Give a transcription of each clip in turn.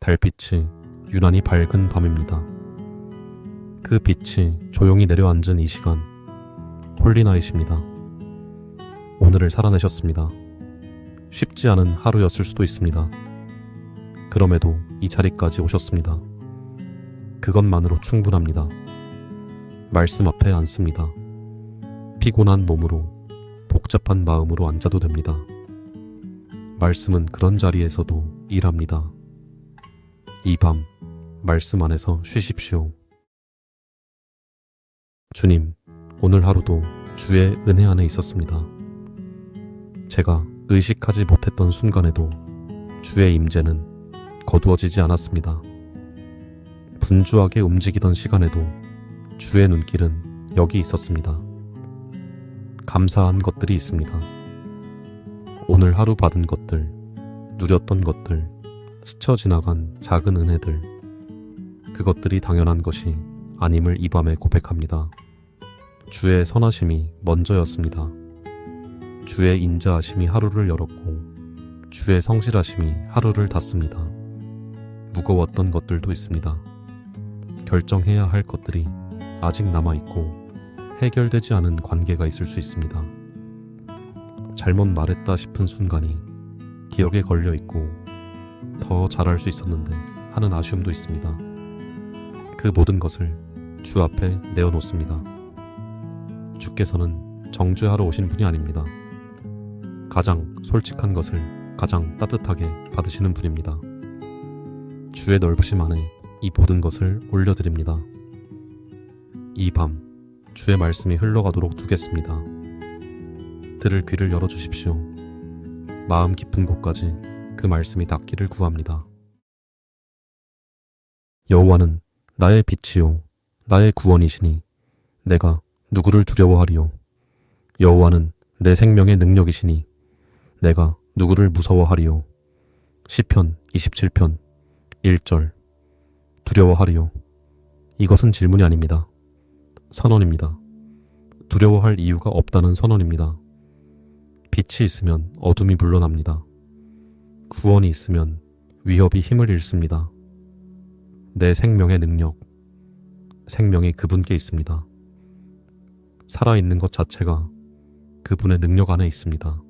달빛이 유난히 밝은 밤입니다. 그 빛이 조용히 내려앉은 이 시간, 홀리나잇입니다. 오늘을 살아내셨습니다. 쉽지 않은 하루였을 수도 있습니다. 그럼에도 이 자리까지 오셨습니다. 그것만으로 충분합니다. 말씀 앞에 앉습니다. 피곤한 몸으로, 복잡한 마음으로 앉아도 됩니다. 말씀은 그런 자리에서도 일합니다. 이 밤, 말씀 안에서 쉬십시오. 주님, 오늘 하루도 주의 은혜 안에 있었습니다. 제가 의식하지 못했던 순간에도 주의 임재는 거두어지지 않았습니다. 분주하게 움직이던 시간에도 주의 눈길은 여기 있었습니다. 감사한 것들이 있습니다. 오늘 하루 받은 것들, 누렸던 것들, 스쳐 지나간 작은 은혜들, 그것들이 당연한 것이 아님을 이 밤에 고백합니다. 주의 선하심이 먼저였습니다. 주의 인자하심이 하루를 열었고 주의 성실하심이 하루를 닫습니다. 무거웠던 것들도 있습니다. 결정해야 할 것들이 아직 남아있고 해결되지 않은 관계가 있을 수 있습니다. 잘못 말했다 싶은 순간이 기억에 걸려있고 더 잘할 수 있었는데 하는 아쉬움도 있습니다. 그 모든 것을 주 앞에 내어놓습니다. 주께서는 정죄하러 오신 분이 아닙니다. 가장 솔직한 것을 가장 따뜻하게 받으시는 분입니다. 주의 넓으심 안에 이 모든 것을 올려드립니다. 이 밤 주의 말씀이 흘러가도록 두겠습니다. 들을 귀를 열어주십시오. 마음 깊은 곳까지 그 말씀이 닿기를 구합니다. 여호와는 나의 빛이요 나의 구원이시니 내가 누구를 두려워하리요. 여호와는 내 생명의 능력이시니 내가 누구를 무서워하리요. 시편 27편 1절. 두려워하리요. 이것은 질문이 아닙니다. 선언입니다. 두려워할 이유가 없다는 선언입니다. 빛이 있으면 어둠이 물러납니다. 구원이 있으면 위협이 힘을 잃습니다. 내 생명의 능력, 생명이 그분께 있습니다. 살아있는 것 자체가 그분의 능력 안에 있습니다.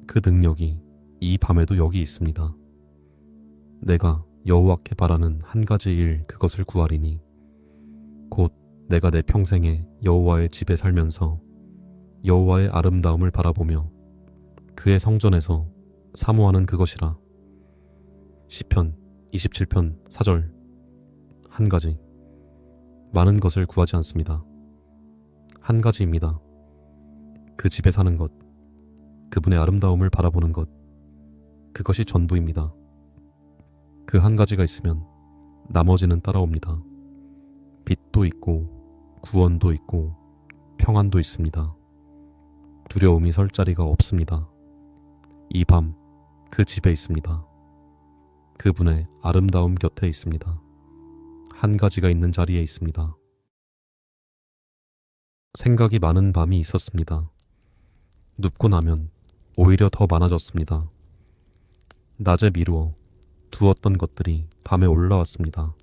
그 능력이 이 밤에도 여기 있습니다. 내가 여호와께 바라는 한 가지 일, 그것을 구하리니 곧 내가 내 평생에 여호와의 집에 살면서 여호와의 아름다움을 바라보며 그의 성전에서 사모하는 그것이라. 시편 27편 4절. 한 가지, 많은 것을 구하지 않습니다. 한 가지입니다. 그 집에 사는 것, 그분의 아름다움을 바라보는 것, 그것이 전부입니다. 그 한 가지가 있으면 나머지는 따라옵니다. 빛도 있고 구원도 있고 평안도 있습니다. 두려움이 설 자리가 없습니다. 이 밤 그 집에 있습니다. 그분의 아름다움 곁에 있습니다. 한 가지가 있는 자리에 있습니다. 생각이 많은 밤이 있었습니다. 눕고 나면 오히려 더 많아졌습니다. 낮에 미루어 두었던 것들이 밤에 올라왔습니다.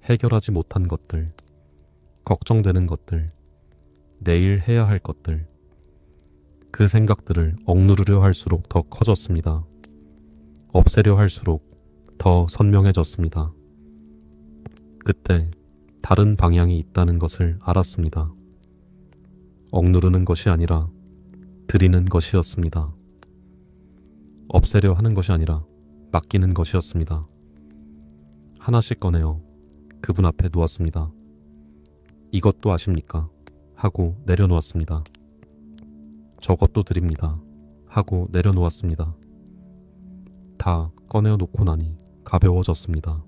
해결하지 못한 것들, 걱정되는 것들, 내일 해야 할 것들, 그 생각들을 억누르려 할수록 더 커졌습니다. 없애려 할수록 더 선명해졌습니다. 그때 다른 방향이 있다는 것을 알았습니다. 억누르는 것이 아니라 드리는 것이었습니다. 없애려 하는 것이 아니라 맡기는 것이었습니다. 하나씩 꺼내어 그분 앞에 놓았습니다. 이것도 아십니까? 하고 내려놓았습니다. 저것도 드립니다. 하고 내려놓았습니다. 다 꺼내어 놓고 나니 가벼워졌습니다.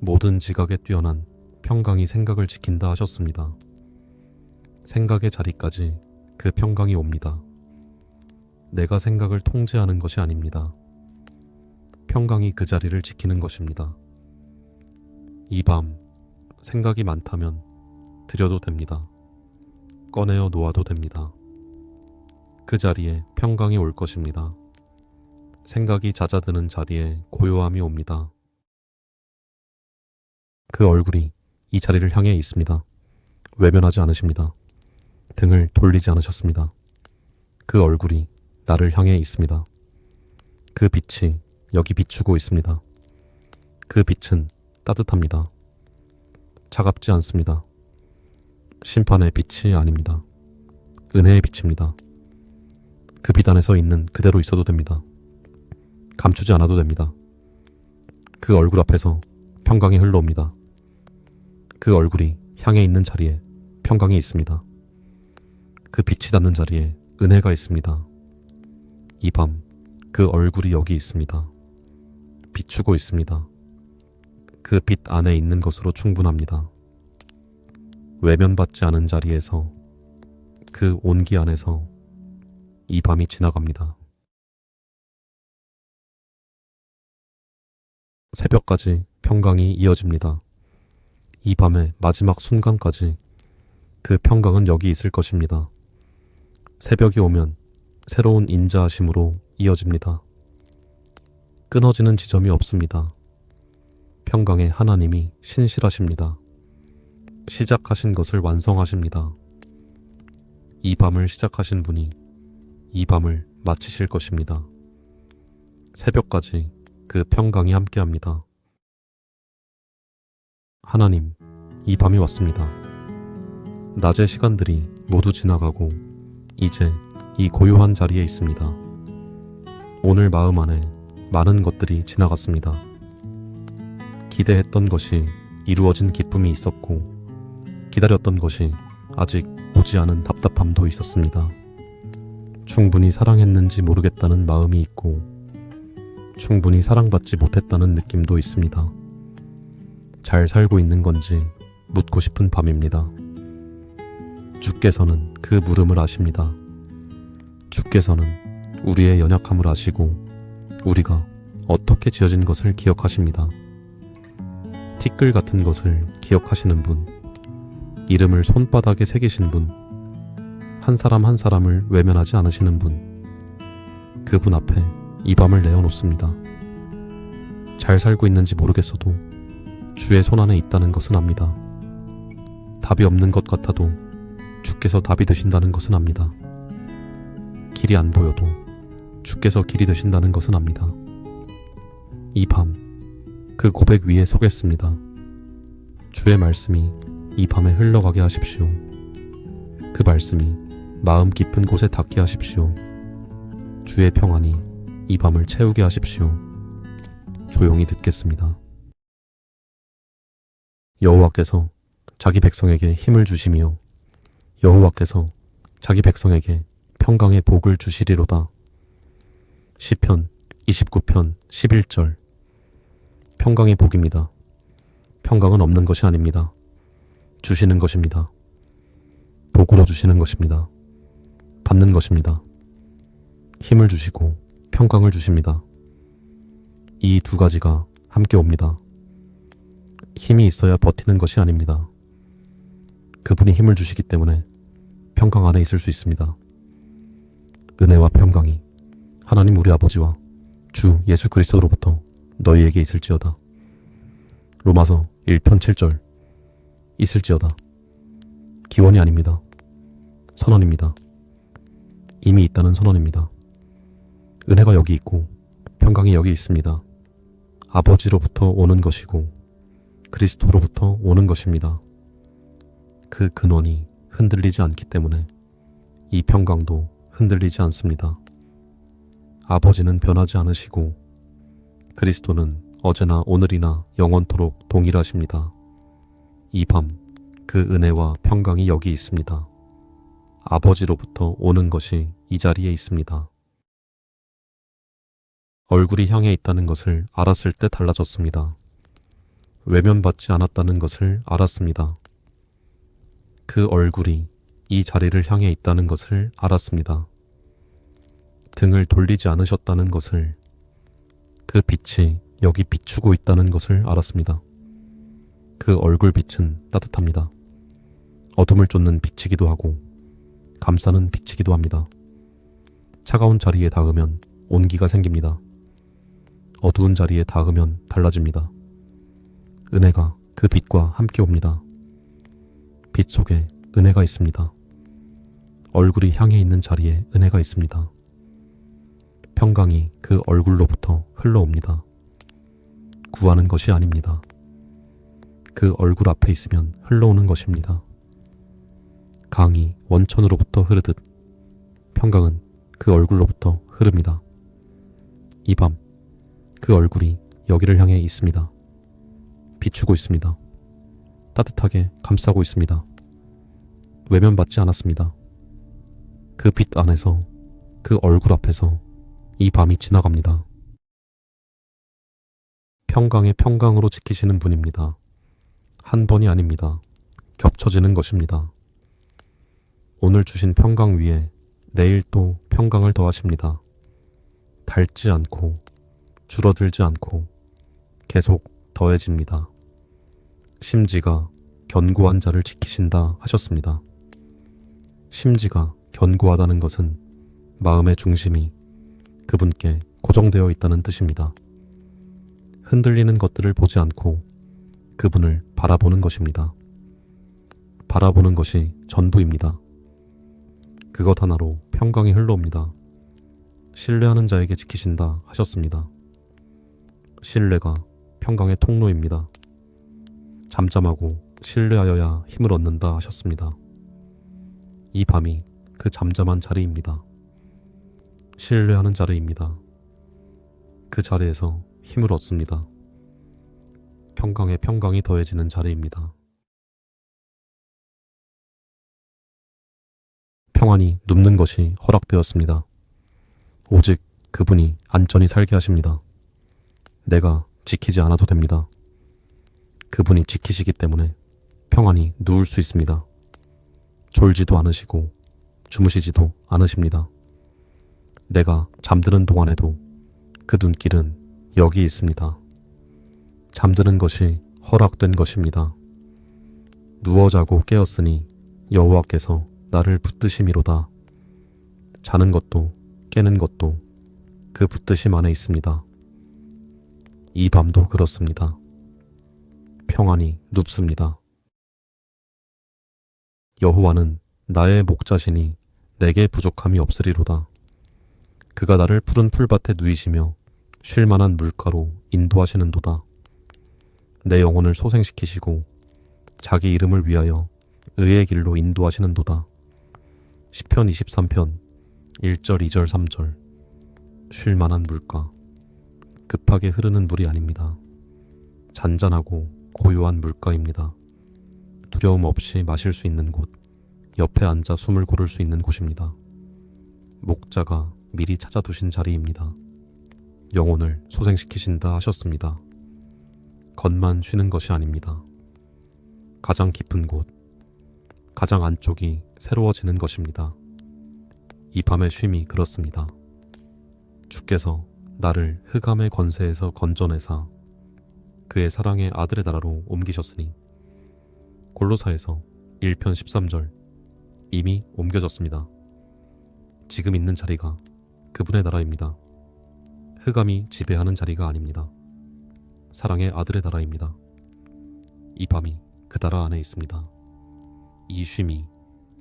모든 지각에 뛰어난 평강이 생각을 지킨다 하셨습니다. 생각의 자리까지 그 평강이 옵니다. 내가 생각을 통제하는 것이 아닙니다. 평강이 그 자리를 지키는 것입니다. 이 밤 생각이 많다면 드려도 됩니다. 꺼내어 놓아도 됩니다. 그 자리에 평강이 올 것입니다. 생각이 잦아드는 자리에 고요함이 옵니다. 그 얼굴이 이 자리를 향해 있습니다. 외면하지 않으십니다. 등을 돌리지 않으셨습니다. 그 얼굴이 나를 향해 있습니다. 그 빛이 여기 비추고 있습니다. 그 빛은 따뜻합니다. 차갑지 않습니다. 심판의 빛이 아닙니다. 은혜의 빛입니다. 그 빛 안에서 있는 그대로 있어도 됩니다. 감추지 않아도 됩니다. 그 얼굴 앞에서 평강이 흘러옵니다. 그 얼굴이 향해 있는 자리에 평강이 있습니다. 그 빛이 닿는 자리에 은혜가 있습니다. 이 밤 그 얼굴이 여기 있습니다. 비추고 있습니다. 그 빛 안에 있는 것으로 충분합니다. 외면받지 않은 자리에서 그 온기 안에서 이 밤이 지나갑니다. 새벽까지 평강이 이어집니다. 이 밤의 마지막 순간까지 그 평강은 여기 있을 것입니다. 새벽이 오면 새로운 인자하심으로 이어집니다. 끊어지는 지점이 없습니다. 평강의 하나님이 신실하십니다. 시작하신 것을 완성하십니다. 이 밤을 시작하신 분이 이 밤을 마치실 것입니다. 새벽까지 그 평강이 함께합니다. 하나님, 이 밤이 왔습니다. 낮의 시간들이 모두 지나가고 이제 이 고요한 자리에 있습니다. 오늘 마음 안에 많은 것들이 지나갔습니다. 기대했던 것이 이루어진 기쁨이 있었고 기다렸던 것이 아직 오지 않은 답답함도 있었습니다. 충분히 사랑했는지 모르겠다는 마음이 있고 충분히 사랑받지 못했다는 느낌도 있습니다. 잘 살고 있는 건지 묻고 싶은 밤입니다. 주께서는 그 물음을 아십니다. 주께서는 우리의 연약함을 아시고 우리가 어떻게 지어진 것을 기억하십니다. 티끌 같은 것을 기억하시는 분, 이름을 손바닥에 새기신 분, 한 사람 한 사람을 외면하지 않으시는 분, 그분 앞에 이 밤을 내어놓습니다. 잘 살고 있는지 모르겠어도 주의 손안에 있다는 것은 압니다. 답이 없는 것 같아도 주께서 답이 되신다는 것은 압니다. 길이 안 보여도 주께서 길이 되신다는 것은 압니다. 이 밤 그 고백 위에 서겠습니다. 주의 말씀이 이 밤에 흘러가게 하십시오. 그 말씀이 마음 깊은 곳에 닿게 하십시오. 주의 평안이 이 밤을 채우게 하십시오. 조용히 듣겠습니다. 여호와께서 자기 백성에게 힘을 주시며 여호와께서 자기 백성에게 평강의 복을 주시리로다. 시편 29편 11절. 평강의 복입니다. 평강은 없는 것이 아닙니다. 주시는 것입니다. 복으로 주시는 것입니다. 받는 것입니다. 힘을 주시고 평강을 주십니다. 이 두 가지가 함께 옵니다. 힘이 있어야 버티는 것이 아닙니다. 그분이 힘을 주시기 때문에 평강 안에 있을 수 있습니다. 은혜와 평강이 하나님 우리 아버지와 주 예수 그리스도로부터 너희에게 있을지어다. 로마서 1편 7절. 있을지어다. 기원이 아닙니다. 선언입니다. 이미 있다는 선언입니다. 은혜가 여기 있고 평강이 여기 있습니다. 아버지로부터 오는 것이고 그리스도로부터 오는 것입니다. 그 근원이 흔들리지 않기 때문에 이 평강도 흔들리지 않습니다. 아버지는 변하지 않으시고 그리스도는 어제나 오늘이나 영원토록 동일하십니다. 이 밤 그 은혜와 평강이 여기 있습니다. 아버지로부터 오는 것이 이 자리에 있습니다. 얼굴이 향해 있다는 것을 알았을 때 달라졌습니다. 외면받지 않았다는 것을 알았습니다. 그 얼굴이 이 자리를 향해 있다는 것을 알았습니다. 등을 돌리지 않으셨다는 것을, 그 빛이 여기 비추고 있다는 것을 알았습니다. 그 얼굴 빛은 따뜻합니다. 어둠을 쫓는 빛이기도 하고 감싸는 빛이기도 합니다. 차가운 자리에 닿으면 온기가 생깁니다. 어두운 자리에 닿으면 달라집니다. 은혜가 그 빛과 함께 옵니다. 빛 속에 은혜가 있습니다. 얼굴이 향해 있는 자리에 은혜가 있습니다. 평강이 그 얼굴로부터 흘러옵니다. 구하는 것이 아닙니다. 그 얼굴 앞에 있으면 흘러오는 것입니다. 강이 원천으로부터 흐르듯 평강은 그 얼굴로부터 흐릅니다. 이 밤 그 얼굴이 여기를 향해 있습니다. 비추고 있습니다. 따뜻하게 감싸고 있습니다. 외면받지 않았습니다. 그 빛 안에서, 그 얼굴 앞에서 이 밤이 지나갑니다. 평강의 평강으로 지키시는 분입니다. 한 번이 아닙니다. 겹쳐지는 것입니다. 오늘 주신 평강 위에 내일 또 평강을 더하십니다. 닳지 않고 줄어들지 않고 계속 더해집니다. 심지가 견고한 자를 지키신다 하셨습니다. 심지가 견고하다는 것은 마음의 중심이 그분께 고정되어 있다는 뜻입니다. 흔들리는 것들을 보지 않고 그분을 바라보는 것입니다. 바라보는 것이 전부입니다. 그것 하나로 평강이 흘러옵니다. 신뢰하는 자에게 지키신다 하셨습니다. 신뢰가 평강의 통로입니다. 잠잠하고 신뢰하여야 힘을 얻는다 하셨습니다. 이 밤이 그 잠잠한 자리입니다. 신뢰하는 자리입니다. 그 자리에서 힘을 얻습니다. 평강에 평강이 더해지는 자리입니다. 평안이 눕는 것이 허락되었습니다. 오직 그분이 안전히 살게 하십니다. 내가 지키지 않아도 됩니다. 그분이 지키시기 때문에 평안히 누울 수 있습니다. 졸지도 않으시고 주무시지도 않으십니다. 내가 잠드는 동안에도 그 눈길은 여기 있습니다. 잠드는 것이 허락된 것입니다. 누워 자고 깨었으니 여호와께서 나를 붙드심이로다. 자는 것도 깨는 것도 그 붙드심 안에 있습니다. 이 밤도 그렇습니다. 평안이 눕습니다. 여호와는 나의 목자시니 내게 부족함이 없으리로다. 그가 나를 푸른 풀밭에 누이시며 쉴만한 물가로 인도하시는도다. 내 영혼을 소생시키시고 자기 이름을 위하여 의의 길로 인도하시는도다. 시편 23편 1절 2절 3절. 쉴만한 물가. 급하게 흐르는 물이 아닙니다. 잔잔하고 고요한 물가입니다. 두려움 없이 마실 수 있는 곳, 옆에 앉아 숨을 고를 수 있는 곳입니다. 목자가 미리 찾아두신 자리입니다. 영혼을 소생시키신다 하셨습니다. 겉만 쉬는 것이 아닙니다. 가장 깊은 곳, 가장 안쪽이 새로워지는 것입니다. 이 밤의 쉼이 그렇습니다. 주께서 나를 흑암의 권세에서 건져내사 그의 사랑의 아들의 나라로 옮기셨으니 골로사에서 1편 13절. 이미 옮겨졌습니다. 지금 있는 자리가 그분의 나라입니다. 흑암이 지배하는 자리가 아닙니다. 사랑의 아들의 나라입니다. 이 밤이 그 나라 안에 있습니다. 이 쉼이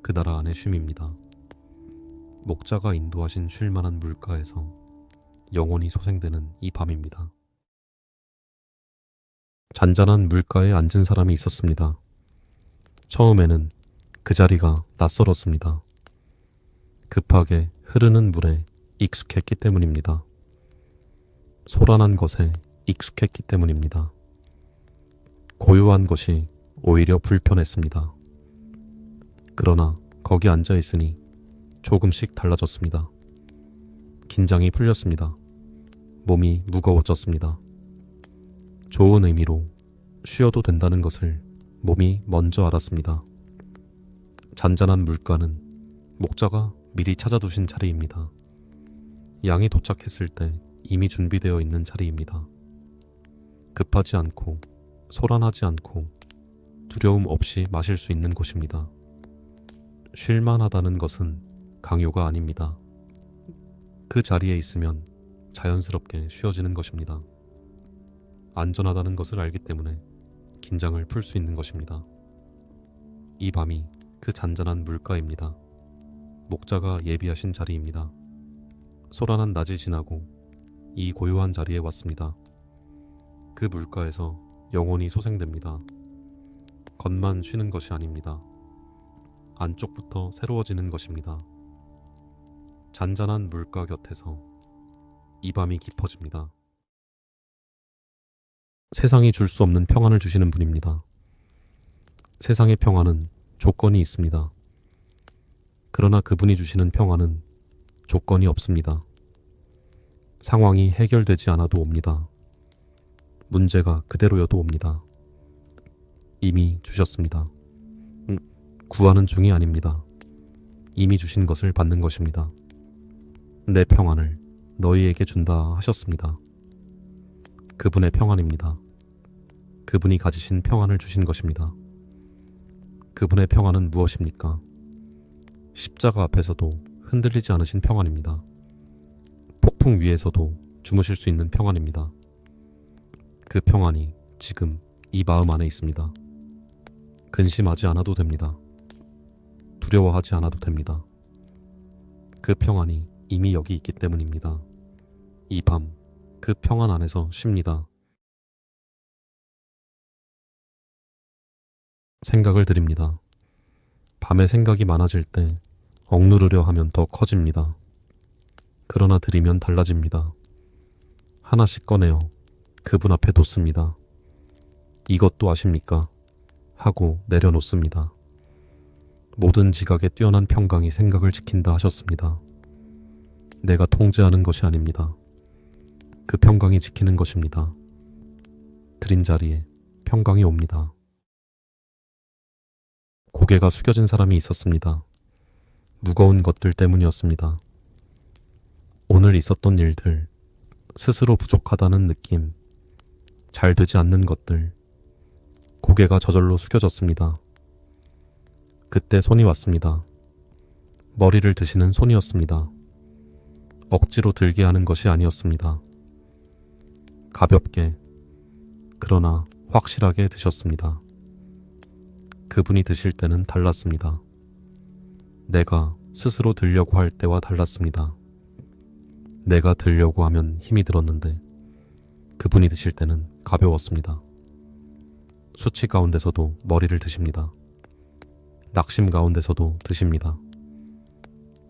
그 나라 안의 쉼입니다. 목자가 인도하신 쉴만한 물가에서 영혼이 소생되는 이 밤입니다. 잔잔한 물가에 앉은 사람이 있었습니다. 처음에는 그 자리가 낯설었습니다. 급하게 흐르는 물에 익숙했기 때문입니다. 소란한 것에 익숙했기 때문입니다. 고요한 것이 오히려 불편했습니다. 그러나 거기 앉아 있으니 조금씩 달라졌습니다. 긴장이 풀렸습니다. 몸이 무거워졌습니다. 좋은 의미로 쉬어도 된다는 것을 몸이 먼저 알았습니다. 잔잔한 물가는 목자가 미리 찾아두신 자리입니다. 양이 도착했을 때 이미 준비되어 있는 자리입니다. 급하지 않고 소란하지 않고 두려움 없이 마실 수 있는 곳입니다. 쉴만하다는 것은 강요가 아닙니다. 그 자리에 있으면 자연스럽게 쉬어지는 것입니다. 안전하다는 것을 알기 때문에 긴장을 풀 수 있는 것입니다. 이 밤이 그 잔잔한 물가입니다. 목자가 예비하신 자리입니다. 소란한 낮이 지나고 이 고요한 자리에 왔습니다. 그 물가에서 영혼이 소생됩니다. 겉만 쉬는 것이 아닙니다. 안쪽부터 새로워지는 것입니다. 잔잔한 물가 곁에서 이 밤이 깊어집니다. 세상이 줄 수 없는 평안을 주시는 분입니다. 세상의 평안은 조건이 있습니다. 그러나 그분이 주시는 평안은 조건이 없습니다. 상황이 해결되지 않아도 옵니다. 문제가 그대로여도 옵니다. 이미 주셨습니다. 구하는 중이 아닙니다. 이미 주신 것을 받는 것입니다. 내 평안을 너희에게 준다 하셨습니다. 그분의 평안입니다. 그분이 가지신 평안을 주신 것입니다. 그분의 평안은 무엇입니까? 십자가 앞에서도 흔들리지 않으신 평안입니다. 폭풍 위에서도 주무실 수 있는 평안입니다. 그 평안이 지금 이 마음 안에 있습니다. 근심하지 않아도 됩니다. 두려워하지 않아도 됩니다. 그 평안이 이미 여기 있기 때문입니다. 이 밤 그 평안 안에서 쉽니다. 생각을 드립니다. 밤에 생각이 많아질 때 억누르려 하면 더 커집니다. 그러나 드리면 달라집니다. 하나씩 꺼내어 그분 앞에 놓습니다. 이것도 아십니까? 하고 내려놓습니다. 모든 지각에 뛰어난 평강이 생각을 지킨다 하셨습니다. 내가 통제하는 것이 아닙니다. 그 평강이 지키는 것입니다. 드린 자리에 평강이 옵니다. 고개가 숙여진 사람이 있었습니다. 무거운 것들 때문이었습니다. 오늘 있었던 일들, 스스로 부족하다는 느낌, 잘 되지 않는 것들, 고개가 저절로 숙여졌습니다. 그때 손이 왔습니다. 머리를 드시는 손이었습니다. 억지로 들게 하는 것이 아니었습니다. 가볍게, 그러나 확실하게 드셨습니다. 그분이 드실 때는 달랐습니다. 내가 스스로 들려고 할 때와 달랐습니다. 내가 들려고 하면 힘이 들었는데 그분이 드실 때는 가벼웠습니다. 수치 가운데서도 머리를 드십니다. 낙심 가운데서도 드십니다.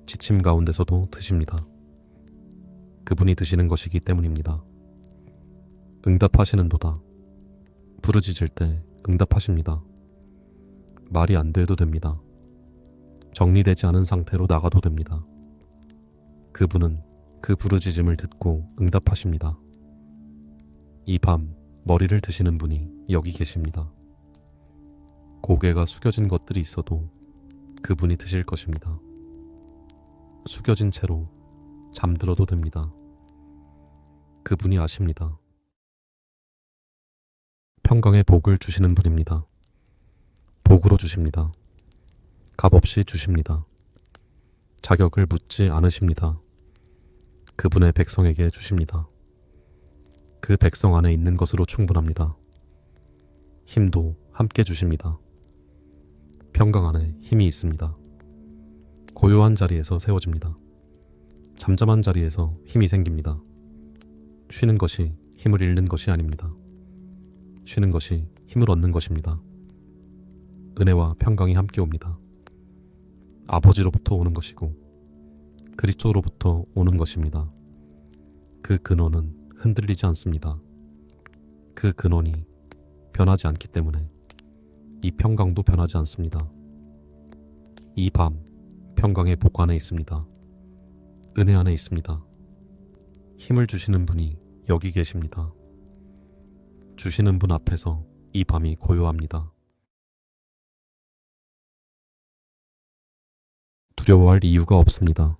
지침 가운데서도 드십니다. 그분이 드시는 것이기 때문입니다. 응답하시는도다. 부르짖을 때 응답하십니다. 말이 안 돼도 됩니다. 정리되지 않은 상태로 나가도 됩니다. 그분은 그 부르짖음을 듣고 응답하십니다. 이 밤 머리를 드시는 분이 여기 계십니다. 고개가 숙여진 것들이 있어도 그분이 드실 것입니다. 숙여진 채로 잠들어도 됩니다. 그분이 아십니다. 평강의 복을 주시는 분입니다. 복으로 주십니다. 값없이 주십니다. 자격을 묻지 않으십니다. 그분의 백성에게 주십니다. 그 백성 안에 있는 것으로 충분합니다. 힘도 함께 주십니다. 평강 안에 힘이 있습니다. 고요한 자리에서 세워집니다. 잠잠한 자리에서 힘이 생깁니다. 쉬는 것이 힘을 잃는 것이 아닙니다. 쉬는 것이 힘을 얻는 것입니다. 은혜와 평강이 함께 옵니다. 아버지로부터 오는 것이고 그리스도로부터 오는 것입니다. 그 근원은 흔들리지 않습니다. 그 근원이 변하지 않기 때문에 이 평강도 변하지 않습니다. 이 밤 평강의 복 안에 있습니다. 은혜 안에 있습니다. 힘을 주시는 분이 여기 계십니다. 주시는 분 앞에서 이 밤이 고요합니다. 두려워할 이유가 없습니다.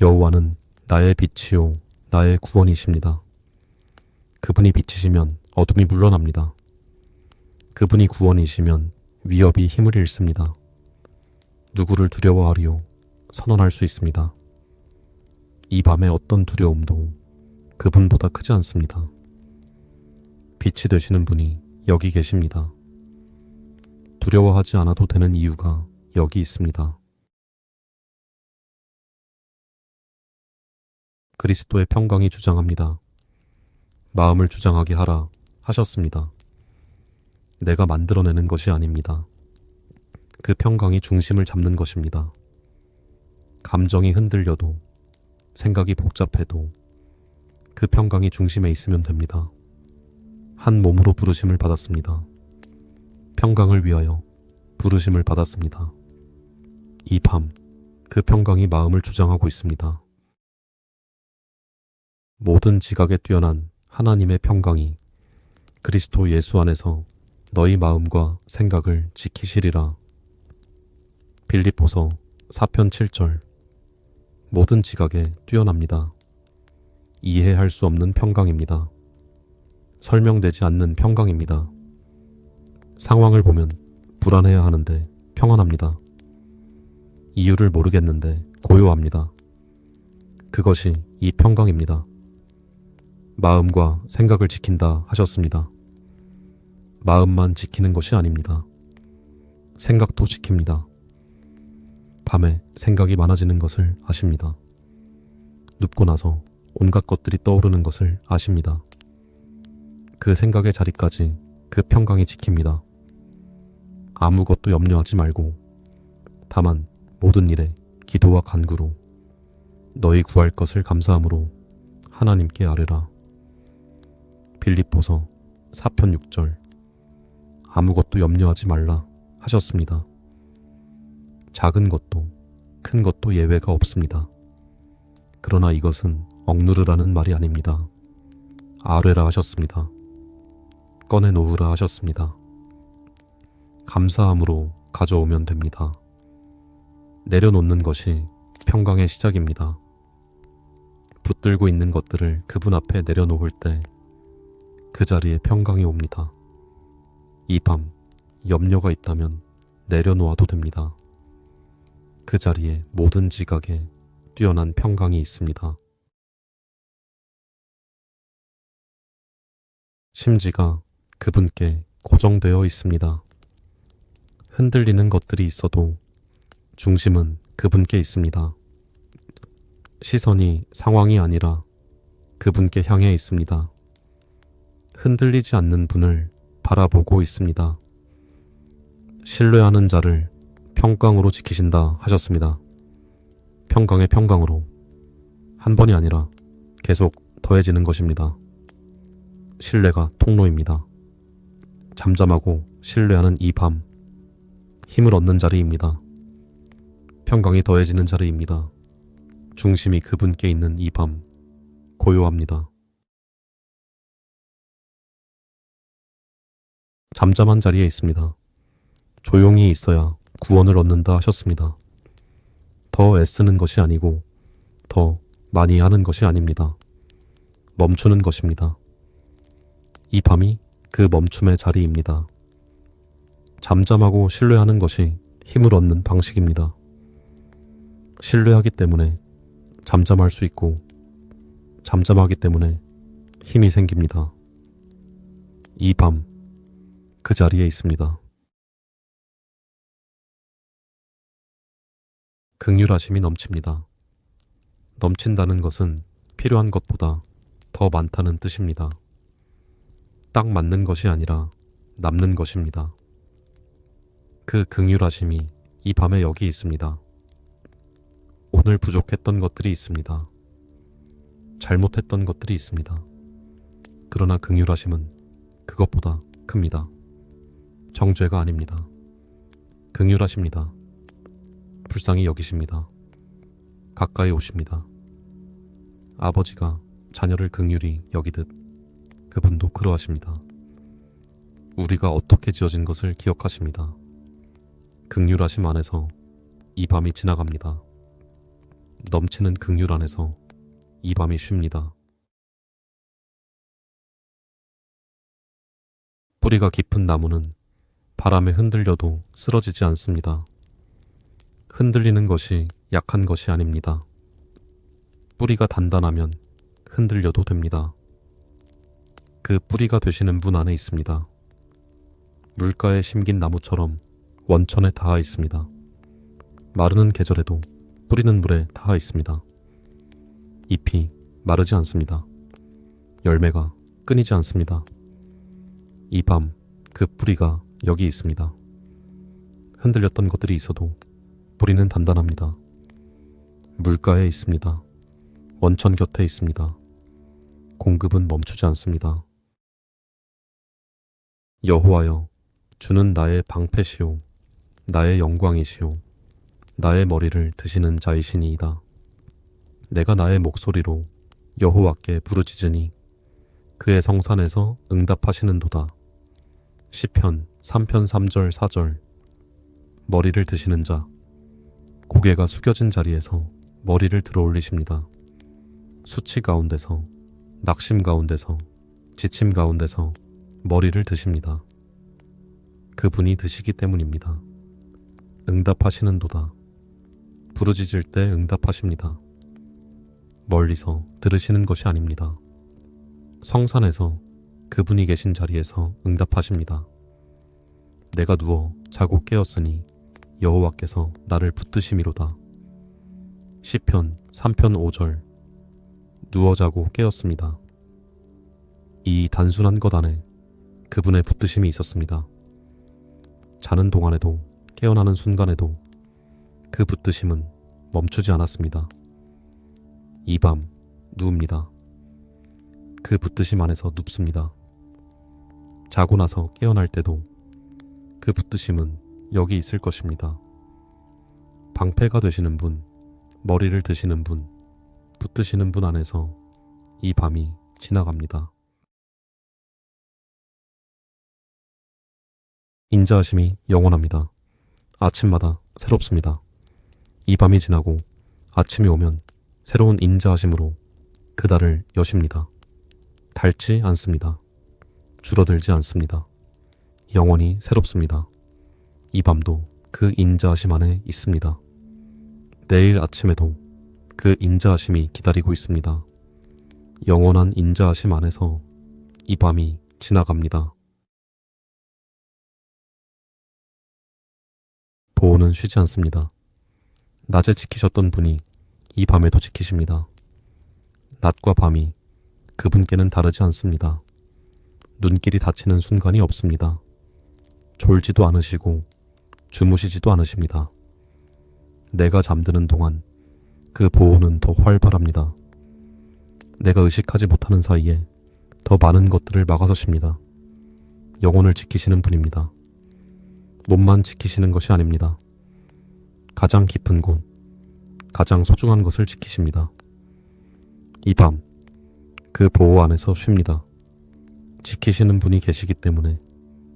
여호와는 나의 빛이요 나의 구원이십니다. 그분이 빛이시면 어둠이 물러납니다. 그분이 구원이시면 위협이 힘을 잃습니다. 누구를 두려워하리요 선언할 수 있습니다. 이 밤의 어떤 두려움도 그분보다 크지 않습니다. 빛이 되시는 분이 여기 계십니다. 두려워하지 않아도 되는 이유가 여기 있습니다. 그리스도의 평강이 주장합니다. 마음을 주장하게 하라 하셨습니다. 내가 만들어내는 것이 아닙니다. 그 평강이 중심을 잡는 것입니다. 감정이 흔들려도, 생각이 복잡해도 그 평강이 중심에 있으면 됩니다. 한 몸으로 부르심을 받았습니다. 평강을 위하여 부르심을 받았습니다. 이 밤, 그 평강이 마음을 주장하고 있습니다. 모든 지각에 뛰어난 하나님의 평강이 그리스도 예수 안에서 너희 마음과 생각을 지키시리라. 빌립보서 4편 7절. 모든 지각에 뛰어납니다. 이해할 수 없는 평강입니다. 설명되지 않는 평강입니다. 상황을 보면 불안해야 하는데 평안합니다. 이유를 모르겠는데 고요합니다. 그것이 이 평강입니다. 마음과 생각을 지킨다 하셨습니다. 마음만 지키는 것이 아닙니다. 생각도 지킵니다. 밤에 생각이 많아지는 것을 아십니다. 눕고 나서 온갖 것들이 떠오르는 것을 아십니다. 그 생각의 자리까지 그 평강이 지킵니다. 아무것도 염려하지 말고 다만 모든 일에 기도와 간구로 너희 구할 것을 감사함으로 하나님께 아뢰라. 빌립보서 4편 6절. 아무것도 염려하지 말라 하셨습니다. 작은 것도 큰 것도 예외가 없습니다. 그러나 이것은 억누르라는 말이 아닙니다. 아뢰라 하셨습니다. 꺼내놓으라 하셨습니다. 감사함으로 가져오면 됩니다. 내려놓는 것이 평강의 시작입니다. 붙들고 있는 것들을 그분 앞에 내려놓을 때 그 자리에 평강이 옵니다. 이 밤 염려가 있다면 내려놓아도 됩니다. 그 자리에 모든 지각에 뛰어난 평강이 있습니다. 심지가 그분께 고정되어 있습니다. 흔들리는 것들이 있어도 중심은 그분께 있습니다. 시선이 상황이 아니라 그분께 향해 있습니다. 흔들리지 않는 분을 바라보고 있습니다. 신뢰하는 자를 평강으로 지키신다 하셨습니다. 평강의 평강으로 한 번이 아니라 계속 더해지는 것입니다. 신뢰가 통로입니다. 잠잠하고 신뢰하는 이 밤, 힘을 얻는 자리입니다. 평강이 더해지는 자리입니다. 중심이 그분께 있는 이 밤, 고요합니다. 잠잠한 자리에 있습니다. 조용히 있어야 구원을 얻는다 하셨습니다. 더 애쓰는 것이 아니고 더 많이 하는 것이 아닙니다. 멈추는 것입니다. 이 밤이 그 멈춤의 자리입니다. 잠잠하고 신뢰하는 것이 힘을 얻는 방식입니다. 신뢰하기 때문에 잠잠할 수 있고 잠잠하기 때문에 힘이 생깁니다. 이 밤 그 자리에 있습니다. 긍휼하심이 넘칩니다. 넘친다는 것은 필요한 것보다 더 많다는 뜻입니다. 딱 맞는 것이 아니라 남는 것입니다. 그 긍휼하심이 이 밤에 여기 있습니다. 오늘 부족했던 것들이 있습니다. 잘못했던 것들이 있습니다. 그러나 긍휼하심은 그것보다 큽니다. 정죄가 아닙니다. 긍휼하십니다. 불쌍히 여기십니다. 가까이 오십니다. 아버지가 자녀를 긍휼히 여기듯 그분도 그러하십니다. 우리가 어떻게 지어진 것을 기억하십니다. 긍휼하심 안에서 이 밤이 지나갑니다. 넘치는 긍휼 안에서 이 밤이 쉽니다. 뿌리가 깊은 나무는 바람에 흔들려도 쓰러지지 않습니다. 흔들리는 것이 약한 것이 아닙니다. 뿌리가 단단하면 흔들려도 됩니다. 그 뿌리가 되시는 분 안에 있습니다. 물가에 심긴 나무처럼 원천에 닿아 있습니다. 마르는 계절에도 뿌리는 물에 닿아 있습니다. 잎이 마르지 않습니다. 열매가 끊이지 않습니다. 이 밤 그 뿌리가 여기 있습니다. 흔들렸던 것들이 있어도 뿌리는 단단합니다. 물가에 있습니다. 원천 곁에 있습니다. 공급은 멈추지 않습니다. 여호와여, 주는 나의 방패시오, 나의 영광이시오, 나의 머리를 드시는 자이시니이다. 내가 나의 목소리로 여호와께 부르짖으니 그의 성산에서 응답하시는도다. 시편 3편 3절 4절. 머리를 드시는 자, 고개가 숙여진 자리에서 머리를 들어 올리십니다. 수치 가운데서, 낙심 가운데서, 지침 가운데서 머리를 드십니다. 그분이 드시기 때문입니다. 응답하시는도다. 부르짖을 때 응답하십니다. 멀리서 들으시는 것이 아닙니다. 성산에서 그분이 계신 자리에서 응답하십니다. 내가 누워 자고 깨었으니 여호와께서 나를 붙드심이로다. 시편 3편 5절. 누워 자고 깨었습니다. 이 단순한 것 안에 그분의 붙드심이 있었습니다. 자는 동안에도 깨어나는 순간에도 그 붙드심은 멈추지 않았습니다. 이 밤 누웁니다. 그 붙드심 안에서 눕습니다. 자고 나서 깨어날 때도 그 붙드심은 여기 있을 것입니다. 방패가 되시는 분, 머리를 드시는 분, 붙드시는 분 안에서 이 밤이 지나갑니다. 인자하심이 영원합니다. 아침마다 새롭습니다. 이 밤이 지나고 아침이 오면 새로운 인자하심으로 그 달을 여십니다. 닳지 않습니다. 줄어들지 않습니다. 영원히 새롭습니다. 이 밤도 그 인자하심 안에 있습니다. 내일 아침에도 그 인자하심이 기다리고 있습니다. 영원한 인자하심 안에서 이 밤이 지나갑니다. 보호는 쉬지 않습니다. 낮에 지키셨던 분이 이 밤에도 지키십니다. 낮과 밤이 그분께는 다르지 않습니다. 눈길이 닫히는 순간이 없습니다. 졸지도 않으시고 주무시지도 않으십니다. 내가 잠드는 동안 그 보호는 더 활발합니다. 내가 의식하지 못하는 사이에 더 많은 것들을 막아서십니다. 영혼을 지키시는 분입니다. 몸만 지키시는 것이 아닙니다. 가장 깊은 곳, 가장 소중한 것을 지키십니다. 이 밤, 그 보호 안에서 쉽니다. 지키시는 분이 계시기 때문에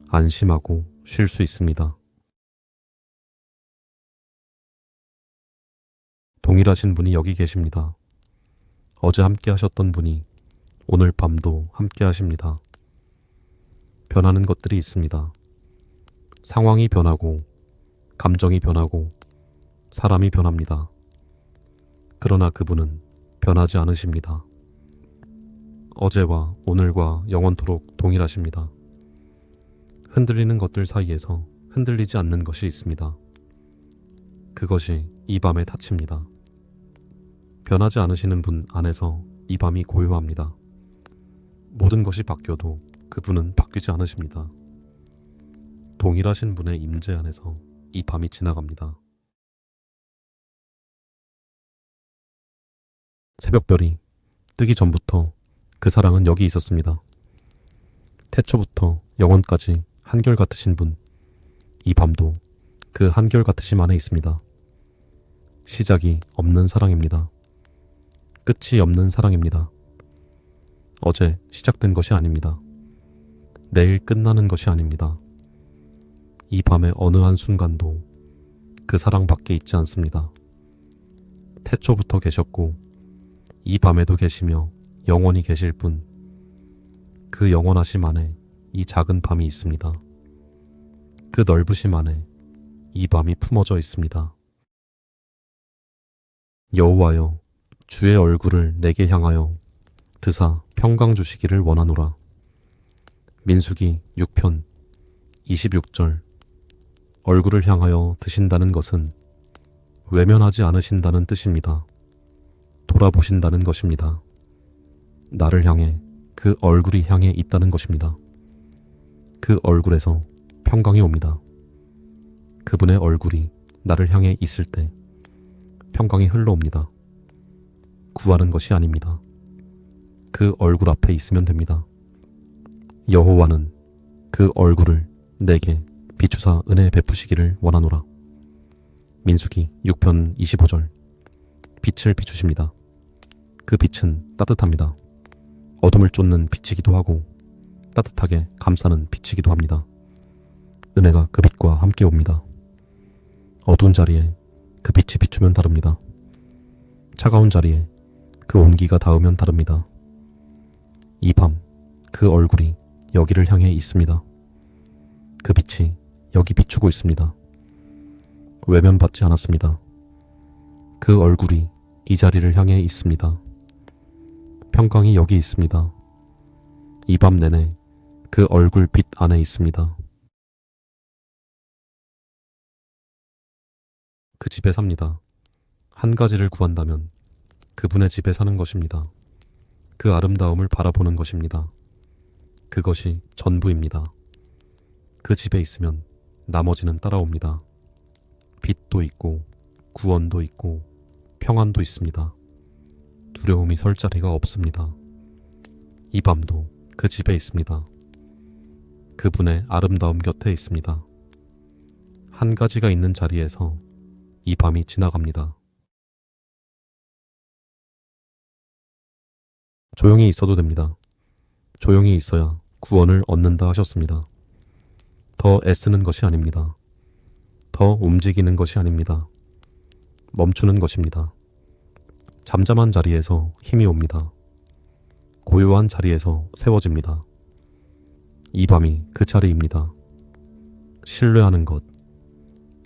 안심하고 쉴 수 있습니다. 동일하신 분이 여기 계십니다. 어제 함께 하셨던 분이 오늘 밤도 함께 하십니다. 변하는 것들이 있습니다. 상황이 변하고, 감정이 변하고, 사람이 변합니다. 그러나 그분은 변하지 않으십니다. 어제와 오늘과 영원토록 동일하십니다. 흔들리는 것들 사이에서 흔들리지 않는 것이 있습니다. 그것이 이 밤의 닻입니다. 변하지 않으시는 분 안에서 이 밤이 고요합니다. 모든 것이 바뀌어도 그분은 바뀌지 않으십니다. 동일하신 분의 임재 안에서 이 밤이 지나갑니다. 새벽별이 뜨기 전부터 그 사랑은 여기 있었습니다. 태초부터 영원까지 한결같으신 분, 이 밤도 그 한결같으심 안에 있습니다. 시작이 없는 사랑입니다. 끝이 없는 사랑입니다. 어제 시작된 것이 아닙니다. 내일 끝나는 것이 아닙니다. 이 밤의 어느 한순간도 그 사랑밖에 있지 않습니다. 태초부터 계셨고 이 밤에도 계시며 영원히 계실 분, 그 영원하심 안에 이 작은 밤이 있습니다. 그 넓으심 안에 이 밤이 품어져 있습니다. 여호와여, 주의 얼굴을 내게 향하여 드사 평강 주시기를 원하노라. 민수기 6편 26절. 얼굴을 향하여 드신다는 것은 외면하지 않으신다는 뜻입니다. 돌아보신다는 것입니다. 나를 향해 그 얼굴이 향해 있다는 것입니다. 그 얼굴에서 평강이 옵니다. 그분의 얼굴이 나를 향해 있을 때 평강이 흘러옵니다. 구하는 것이 아닙니다. 그 얼굴 앞에 있으면 됩니다. 여호와는 그 얼굴을 내게 비추사 은혜 베푸시기를 원하노라. 민수기 6편 25절. 빛을 비추십니다. 그 빛은 따뜻합니다. 어둠을 쫓는 빛이기도 하고 따뜻하게 감싸는 빛이기도 합니다. 은혜가 그 빛과 함께 옵니다. 어두운 자리에 그 빛이 비추면 다릅니다. 차가운 자리에 그 온기가 닿으면 다릅니다. 이 밤 그 얼굴이 여기를 향해 있습니다. 그 빛이 여기 비추고 있습니다. 외면받지 않았습니다. 그 얼굴이 이 자리를 향해 있습니다. 평강이 여기 있습니다. 이 밤 내내 그 얼굴 빛 안에 있습니다. 그 집에 삽니다. 한 가지를 구한다면 그분의 집에 사는 것입니다. 그 아름다움을 바라보는 것입니다. 그것이 전부입니다. 그 집에 있으면 나머지는 따라옵니다. 빛도 있고 구원도 있고 평안도 있습니다. 두려움이 설 자리가 없습니다. 이 밤도 그 집에 있습니다. 그분의 아름다움 곁에 있습니다. 한 가지가 있는 자리에서 이 밤이 지나갑니다. 조용히 있어도 됩니다. 조용히 있어야 구원을 얻는다 하셨습니다. 더 애쓰는 것이 아닙니다. 더 움직이는 것이 아닙니다. 멈추는 것입니다. 잠잠한 자리에서 힘이 옵니다. 고요한 자리에서 세워집니다. 이 밤이 그 자리입니다. 신뢰하는 것,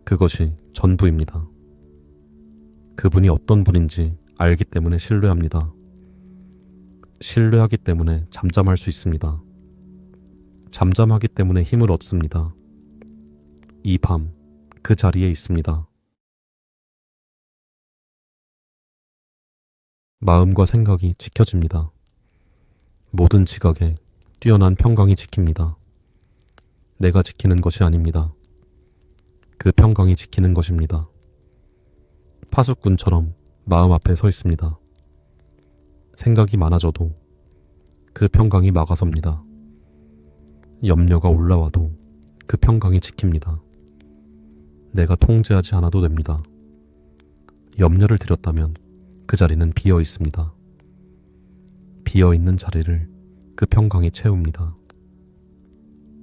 그것이 전부입니다. 그분이 어떤 분인지 알기 때문에 신뢰합니다. 신뢰하기 때문에 잠잠할 수 있습니다. 잠잠하기 때문에 힘을 얻습니다. 이 밤 그 자리에 있습니다. 마음과 생각이 지켜집니다. 모든 지각에 뛰어난 평강이 지킵니다. 내가 지키는 것이 아닙니다. 그 평강이 지키는 것입니다. 파수꾼처럼 마음 앞에 서 있습니다. 생각이 많아져도 그 평강이 막아섭니다. 염려가 올라와도 그 평강이 지킵니다. 내가 통제하지 않아도 됩니다. 염려를 드렸다면 그 자리는 비어 있습니다. 비어 있는 자리를 그 평강이 채웁니다.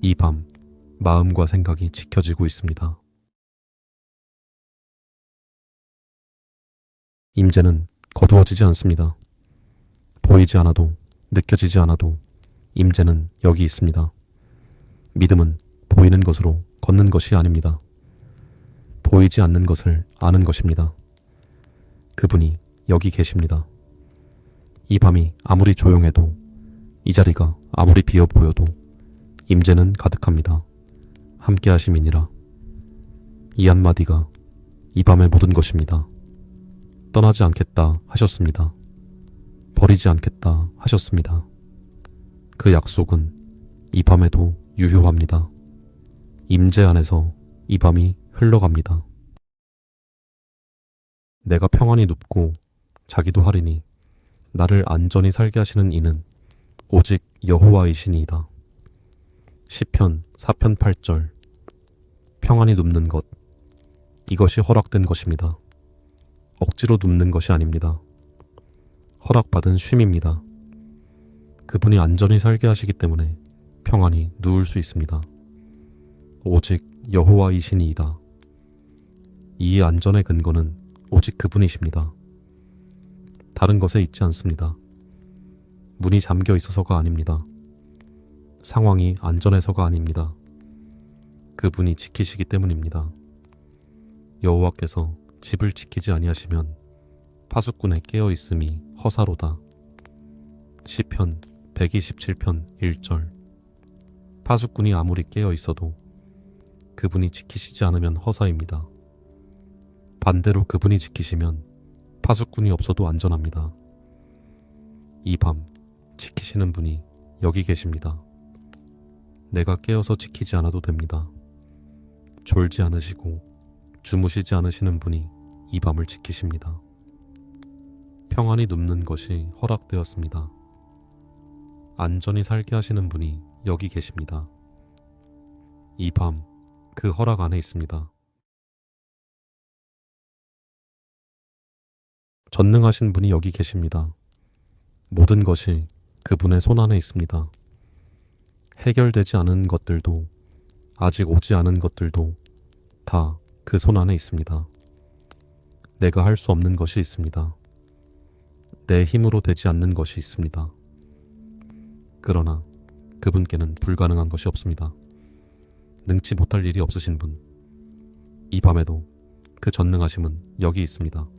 이 밤 마음과 생각이 지켜지고 있습니다. 임재는 거두어지지 않습니다. 보이지 않아도 느껴지지 않아도 임재는 여기 있습니다. 믿음은 보이는 것으로 걷는 것이 아닙니다. 보이지 않는 것을 아는 것입니다. 그분이 여기 계십니다. 이 밤이 아무리 조용해도 이 자리가 아무리 비어 보여도 임재는 가득합니다. 함께 하심이니라. 이 한마디가 이 밤의 모든 것입니다. 떠나지 않겠다 하셨습니다. 버리지 않겠다 하셨습니다. 그 약속은 이 밤에도 유효합니다. 임재 안에서 이 밤이 흘러갑니다. 내가 평안히 눕고 자기도 하리니 나를 안전히 살게 하시는 이는 오직 여호와이시니이다. 시편 4편 8절. 평안히 눕는 것, 이것이 허락된 것입니다. 억지로 눕는 것이 아닙니다. 허락받은 쉼입니다. 그분이 안전히 살게 하시기 때문에 평안히 누울 수 있습니다. 오직 여호와이시니이다. 이 안전의 근거는 오직 그분이십니다. 다른 것에 있지 않습니다. 문이 잠겨 있어서가 아닙니다. 상황이 안전해서가 아닙니다. 그분이 지키시기 때문입니다. 여호와께서 집을 지키지 아니하시면 파수꾼의 깨어 있음이 허사로다. 시편 127편 1절. 파수꾼이 아무리 깨어 있어도 그분이 지키시지 않으면 허사입니다. 반대로 그분이 지키시면 파수꾼이 없어도 안전합니다. 이 밤 지키시는 분이 여기 계십니다. 내가 깨어서 지키지 않아도 됩니다. 졸지 않으시고 주무시지 않으시는 분이 이 밤을 지키십니다. 평안히 눕는 것이 허락되었습니다. 안전히 살게 하시는 분이 여기 계십니다. 이 밤 그 허락 안에 있습니다. 전능하신 분이 여기 계십니다. 모든 것이 그분의 손 안에 있습니다. 해결되지 않은 것들도 아직 오지 않은 것들도 다 그 손 안에 있습니다. 내가 할 수 없는 것이 있습니다. 내 힘으로 되지 않는 것이 있습니다. 그러나 그분께는 불가능한 것이 없습니다. 능치 못할 일이 없으신 분, 이 밤에도 그 전능하심은 여기 있습니다.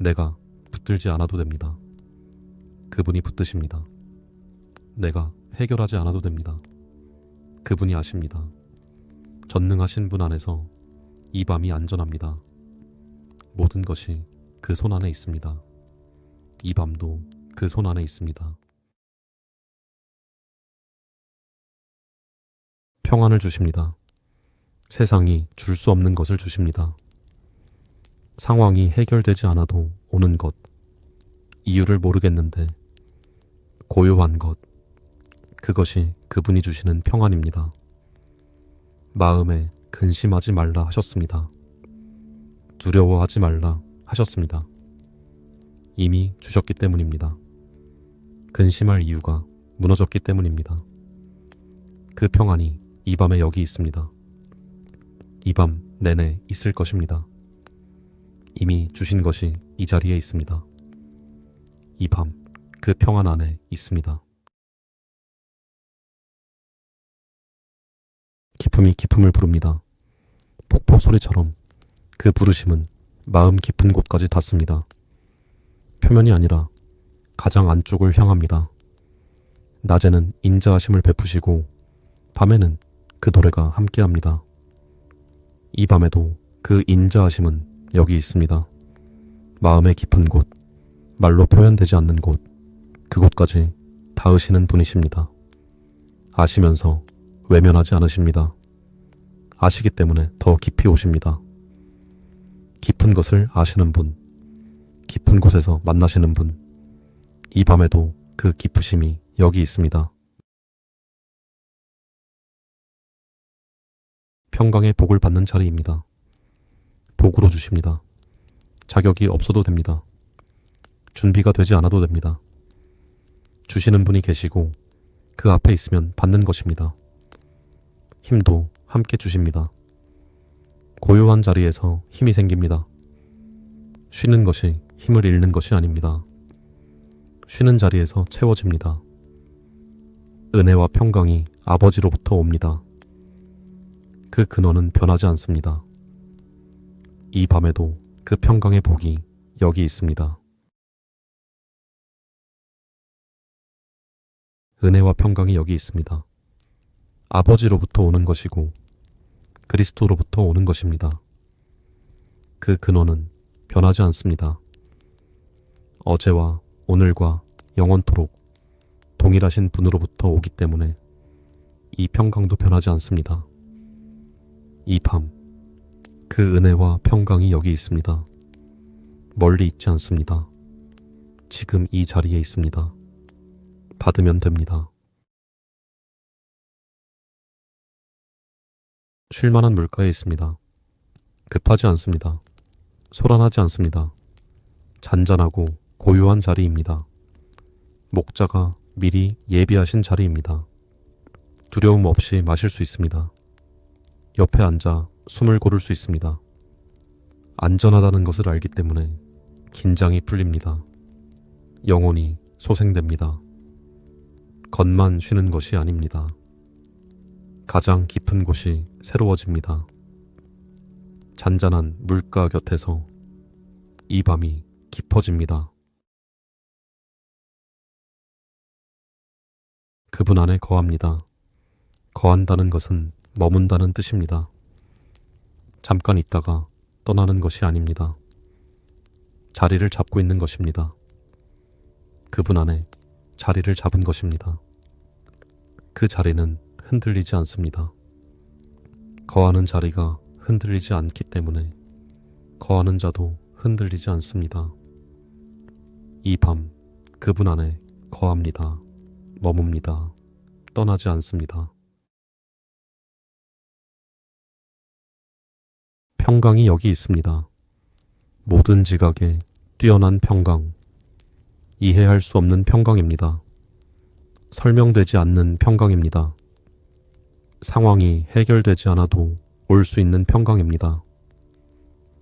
내가 붙들지 않아도 됩니다. 그분이 붙드십니다. 내가 해결하지 않아도 됩니다. 그분이 아십니다. 전능하신 분 안에서 이 밤이 안전합니다. 모든 것이 그 손 안에 있습니다. 이 밤도 그 손 안에 있습니다. 평안을 주십니다. 세상이 줄 수 없는 것을 주십니다. 상황이 해결되지 않아도 오는 것, 이유를 모르겠는데 고요한 것, 그것이 그분이 주시는 평안입니다. 마음에 근심하지 말라 하셨습니다. 두려워하지 말라 하셨습니다. 이미 주셨기 때문입니다. 근심할 이유가 무너졌기 때문입니다. 그 평안이 이 밤에 여기 있습니다. 이 밤 내내 있을 것입니다. 이미 주신 것이 이 자리에 있습니다. 이 밤 그 평안 안에 있습니다. 기품이 기품을 부릅니다. 폭포 소리처럼 그 부르심은 마음 깊은 곳까지 닿습니다. 표면이 아니라 가장 안쪽을 향합니다. 낮에는 인자하심을 베푸시고 밤에는 그 노래가 함께합니다. 이 밤에도 그 인자하심은 여기 있습니다. 마음의 깊은 곳, 말로 표현되지 않는 곳, 그곳까지 닿으시는 분이십니다. 아시면서 외면하지 않으십니다. 아시기 때문에 더 깊이 오십니다. 깊은 것을 아시는 분, 깊은 곳에서 만나시는 분, 이 밤에도 그 깊으심이 여기 있습니다. 평강의 복을 받는 자리입니다. 복으로 주십니다. 자격이 없어도 됩니다. 준비가 되지 않아도 됩니다. 주시는 분이 계시고 그 앞에 있으면 받는 것입니다. 힘도 함께 주십니다. 고요한 자리에서 힘이 생깁니다. 쉬는 것이 힘을 잃는 것이 아닙니다. 쉬는 자리에서 채워집니다. 은혜와 평강이 아버지로부터 옵니다. 그 근원은 변하지 않습니다. 이 밤에도 그 평강의 복이 여기 있습니다. 은혜와 평강이 여기 있습니다. 아버지로부터 오는 것이고 그리스도로부터 오는 것입니다. 그 근원은 변하지 않습니다. 어제와 오늘과 영원토록 동일하신 분으로부터 오기 때문에 이 평강도 변하지 않습니다. 이 밤, 그 은혜와 평강이 여기 있습니다. 멀리 있지 않습니다. 지금 이 자리에 있습니다. 받으면 됩니다. 쉴만한 물가에 있습니다. 급하지 않습니다. 소란하지 않습니다. 잔잔하고 고요한 자리입니다. 목자가 미리 예비하신 자리입니다. 두려움 없이 마실 수 있습니다. 옆에 앉아 숨을 고를 수 있습니다. 안전하다는 것을 알기 때문에 긴장이 풀립니다. 영혼이 소생됩니다. 겉만 쉬는 것이 아닙니다. 가장 깊은 곳이 새로워집니다. 잔잔한 물가 곁에서 이 밤이 깊어집니다. 그분 안에 거합니다. 거한다는 것은 머문다는 뜻입니다. 잠깐 있다가 떠나는 것이 아닙니다. 자리를 잡고 있는 것입니다. 그분 안에 자리를 잡은 것입니다. 그 자리는 흔들리지 않습니다. 거하는 자리가 흔들리지 않기 때문에 거하는 자도 흔들리지 않습니다. 이 밤 그분 안에 거합니다. 머뭅니다. 떠나지 않습니다. 평강이 여기 있습니다. 모든 지각에 뛰어난 평강. 이해할 수 없는 평강입니다. 설명되지 않는 평강입니다. 상황이 해결되지 않아도 올 수 있는 평강입니다.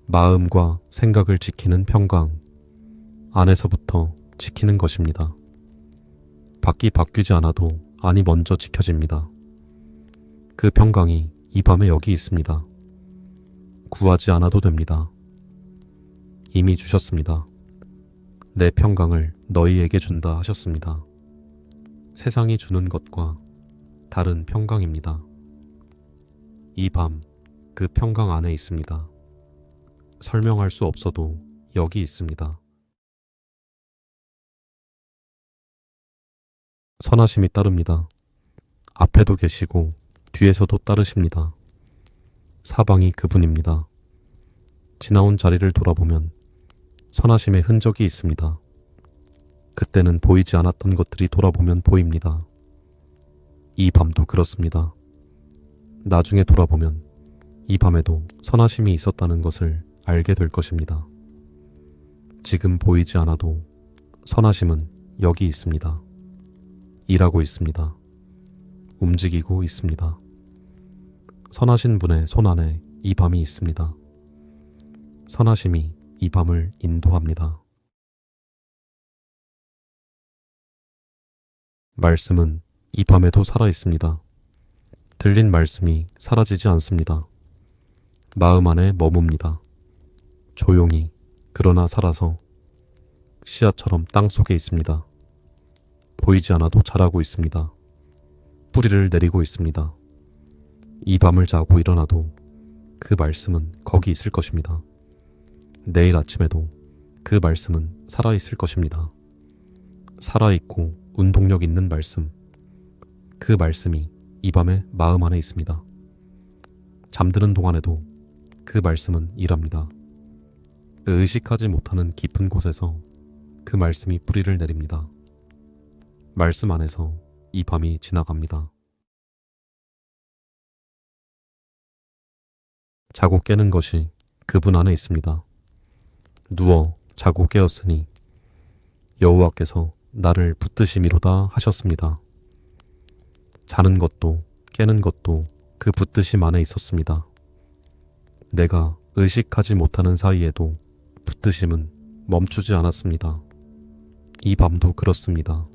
마음과 생각을 지키는 평강. 안에서부터 지키는 것입니다. 밖이 바뀌지 않아도 안이 먼저 지켜집니다. 그 평강이 이 밤에 여기 있습니다. 구하지 않아도 됩니다. 이미 주셨습니다. 내 평강을 너희에게 준다 하셨습니다. 세상이 주는 것과 다른 평강입니다. 이 밤 그 평강 안에 있습니다. 설명할 수 없어도 여기 있습니다. 선하심이 따릅니다. 앞에도 계시고 뒤에서도 따르십니다. 사방이 그분입니다. 지나온 자리를 돌아보면 선하심의 흔적이 있습니다. 그때는 보이지 않았던 것들이 돌아보면 보입니다. 이 밤도 그렇습니다. 나중에 돌아보면 이 밤에도 선하심이 있었다는 것을 알게 될 것입니다. 지금 보이지 않아도 선하심은 여기 있습니다. 일하고 있습니다. 움직이고 있습니다. 선하신 분의 손 안에 이 밤이 있습니다. 선하심이 이 밤을 인도합니다. 말씀은 이 밤에도 살아 있습니다. 들린 말씀이 사라지지 않습니다. 마음 안에 머뭅니다. 조용히 그러나 살아서 씨앗처럼 땅 속에 있습니다. 보이지 않아도 자라고 있습니다. 뿌리를 내리고 있습니다. 이 밤을 자고 일어나도 그 말씀은 거기 있을 것입니다. 내일 아침에도 그 말씀은 살아있을 것입니다. 살아있고 운동력 있는 말씀. 그 말씀이 이 밤에 마음 안에 있습니다. 잠드는 동안에도 그 말씀은 일합니다. 의식하지 못하는 깊은 곳에서 그 말씀이 뿌리를 내립니다. 말씀 안에서 이 밤이 지나갑니다. 자고 깨는 것이 그분 안에 있습니다. 누워 자고 깨었으니 여호와께서 나를 붙드심이로다 하셨습니다. 자는 것도 깨는 것도 그 붙드심 안에 있었습니다. 내가 의식하지 못하는 사이에도 붙드심은 멈추지 않았습니다. 이 밤도 그렇습니다.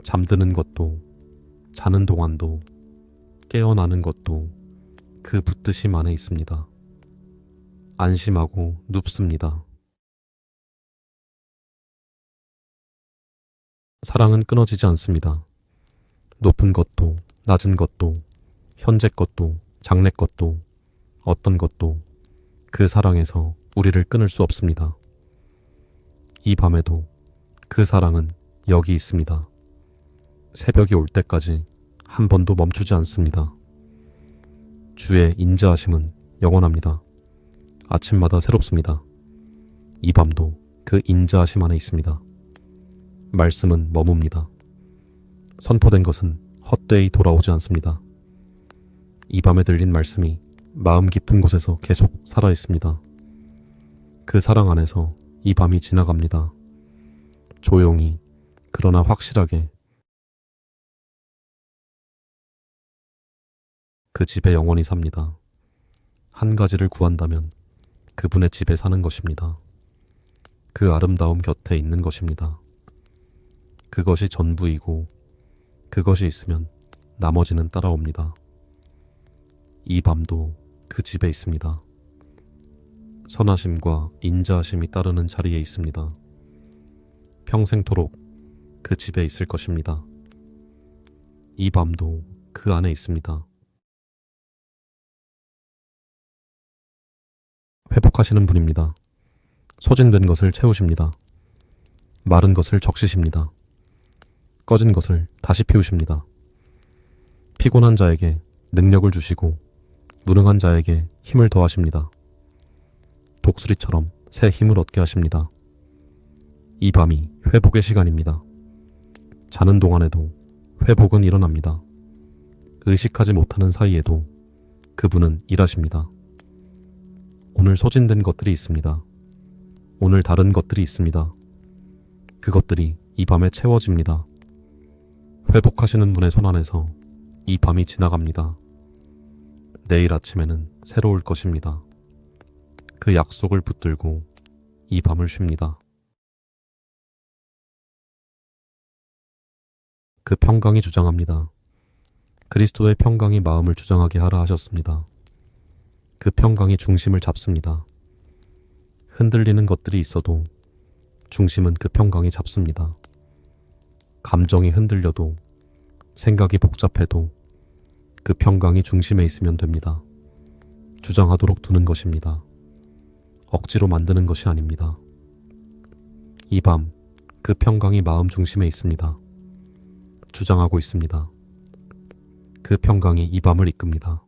잠드는 것도 자는 동안도 깨어나는 것도 그 붙드심 안에 있습니다. 안심하고 눕습니다. 사랑은 끊어지지 않습니다. 높은 것도 낮은 것도 현재 것도 장래 것도 어떤 것도 그 사랑에서 우리를 끊을 수 없습니다. 이 밤에도 그 사랑은 여기 있습니다. 새벽이 올 때까지 한 번도 멈추지 않습니다. 주의 인자하심은 영원합니다. 아침마다 새롭습니다. 이 밤도 그 인자하심 안에 있습니다. 말씀은 머뭅니다. 선포된 것은 헛되이 돌아오지 않습니다. 이 밤에 들린 말씀이 마음 깊은 곳에서 계속 살아있습니다. 그 사랑 안에서 이 밤이 지나갑니다. 조용히 그러나 확실하게 그 집에 영원히 삽니다. 한 가지를 구한다면 그분의 집에 사는 것입니다. 그 아름다움 곁에 있는 것입니다. 그것이 전부이고 그것이 있으면 나머지는 따라옵니다. 이 밤도 그 집에 있습니다. 선하심과 인자하심이 따르는 자리에 있습니다. 평생토록 그 집에 있을 것입니다. 이 밤도 그 안에 있습니다. 회복하시는 분입니다. 소진된 것을 채우십니다. 마른 것을 적시십니다. 꺼진 것을 다시 피우십니다. 피곤한 자에게 능력을 주시고 무능한 자에게 힘을 더하십니다. 독수리처럼 새 힘을 얻게 하십니다. 이 밤이 회복의 시간입니다. 자는 동안에도 회복은 일어납니다. 의식하지 못하는 사이에도 그분은 일하십니다. 오늘 소진된 것들이 있습니다. 오늘 다른 것들이 있습니다. 그것들이 이 밤에 채워집니다. 회복하시는 분의 손 안에서 이 밤이 지나갑니다. 내일 아침에는 새로울 것입니다. 그 약속을 붙들고 이 밤을 쉽니다. 그 평강이 주장합니다. 그리스도의 평강이 마음을 주장하게 하라 하셨습니다. 그 평강이 중심을 잡습니다. 흔들리는 것들이 있어도 중심은 그 평강이 잡습니다. 감정이 흔들려도 생각이 복잡해도 그 평강이 중심에 있으면 됩니다. 주장하도록 두는 것입니다. 억지로 만드는 것이 아닙니다. 이 밤 그 평강이 마음 중심에 있습니다. 주장하고 있습니다. 그 평강이 이 밤을 이끕니다.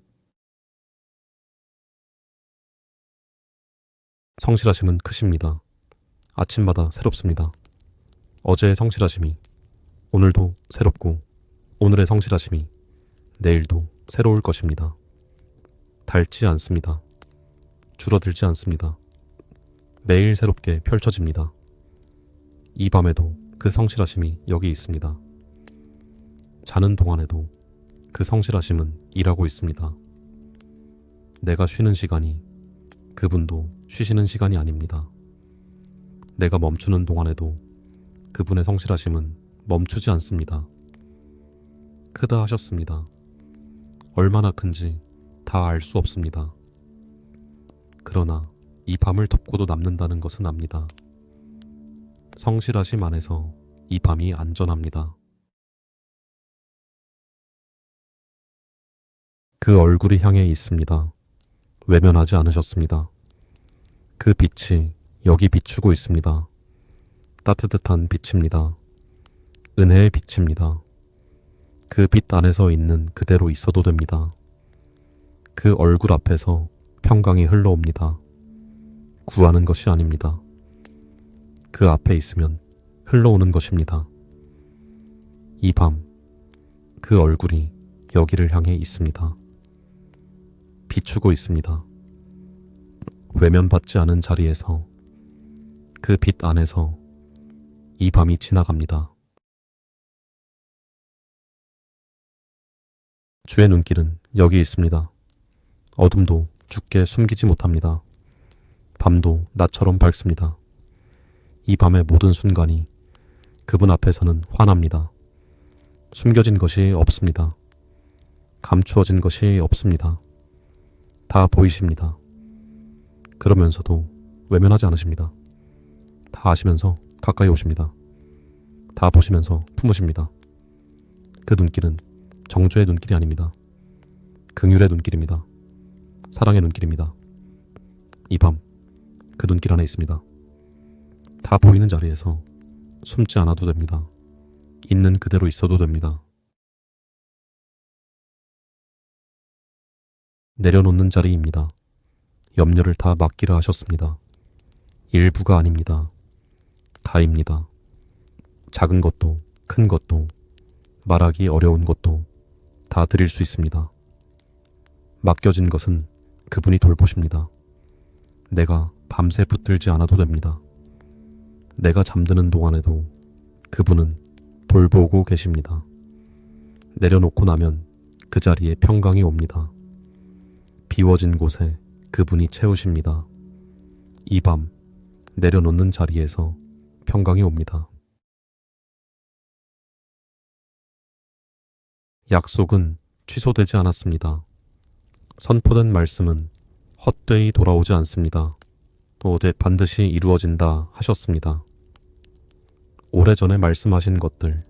성실하심은 크십니다. 아침마다 새롭습니다. 어제의 성실하심이 오늘도 새롭고 오늘의 성실하심이 내일도 새로울 것입니다. 닳지 않습니다. 줄어들지 않습니다. 매일 새롭게 펼쳐집니다. 이 밤에도 그 성실하심이 여기 있습니다. 자는 동안에도 그 성실하심은 일하고 있습니다. 내가 쉬는 시간이 그분도 쉬시는 시간이 아닙니다. 내가 멈추는 동안에도 그분의 성실하심은 멈추지 않습니다. 크다 하셨습니다. 얼마나 큰지 다 알 수 없습니다. 그러나 이 밤을 덮고도 남는다는 것은 압니다. 성실하심 안에서 이 밤이 안전합니다. 그 얼굴이 향해 있습니다. 외면하지 않으셨습니다. 그 빛이 여기 비추고 있습니다. 따뜻한 빛입니다. 은혜의 빛입니다. 그 빛 안에서 있는 그대로 있어도 됩니다. 그 얼굴 앞에서 평강이 흘러옵니다. 구하는 것이 아닙니다. 그 앞에 있으면 흘러오는 것입니다. 이 밤, 그 얼굴이 여기를 향해 있습니다. 비추고 있습니다. 외면받지 않은 자리에서 그 빛 안에서 이 밤이 지나갑니다. 주의 눈길은 여기 있습니다. 어둠도 주께 숨기지 못합니다. 밤도 낮처럼 밝습니다. 이 밤의 모든 순간이 그분 앞에서는 환합니다. 숨겨진 것이 없습니다. 감추어진 것이 없습니다. 다 보이십니다. 그러면서도 외면하지 않으십니다. 다 아시면서 가까이 오십니다. 다 보시면서 품으십니다. 그 눈길은 정죄의 눈길이 아닙니다. 긍휼의 눈길입니다. 사랑의 눈길입니다. 이 밤 그 눈길 안에 있습니다. 다 보이는 자리에서 숨지 않아도 됩니다. 있는 그대로 있어도 됩니다. 내려놓는 자리입니다. 염려를 다 맡기라 하셨습니다. 일부가 아닙니다. 다입니다. 작은 것도 큰 것도 말하기 어려운 것도 다 드릴 수 있습니다. 맡겨진 것은 그분이 돌보십니다. 내가 밤새 붙들지 않아도 됩니다. 내가 잠드는 동안에도 그분은 돌보고 계십니다. 내려놓고 나면 그 자리에 평강이 옵니다. 비워진 곳에 그분이 채우십니다. 이 밤 내려놓는 자리에서 평강이 옵니다. 약속은 취소되지 않았습니다. 선포된 말씀은 헛되이 돌아오지 않습니다. 또 어제 반드시 이루어진다 하셨습니다. 오래전에 말씀하신 것들,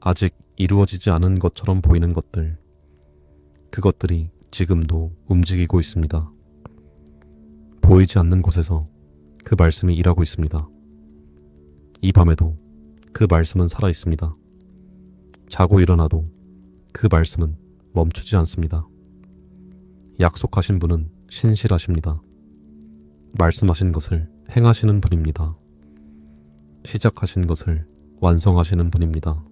아직 이루어지지 않은 것처럼 보이는 것들, 그것들이 지금도 움직이고 있습니다. 보이지 않는 곳에서 그 말씀이 일하고 있습니다. 이 밤에도 그 말씀은 살아 있습니다. 자고 일어나도 그 말씀은 멈추지 않습니다. 약속하신 분은 신실하십니다. 말씀하신 것을 행하시는 분입니다. 시작하신 것을 완성하시는 분입니다.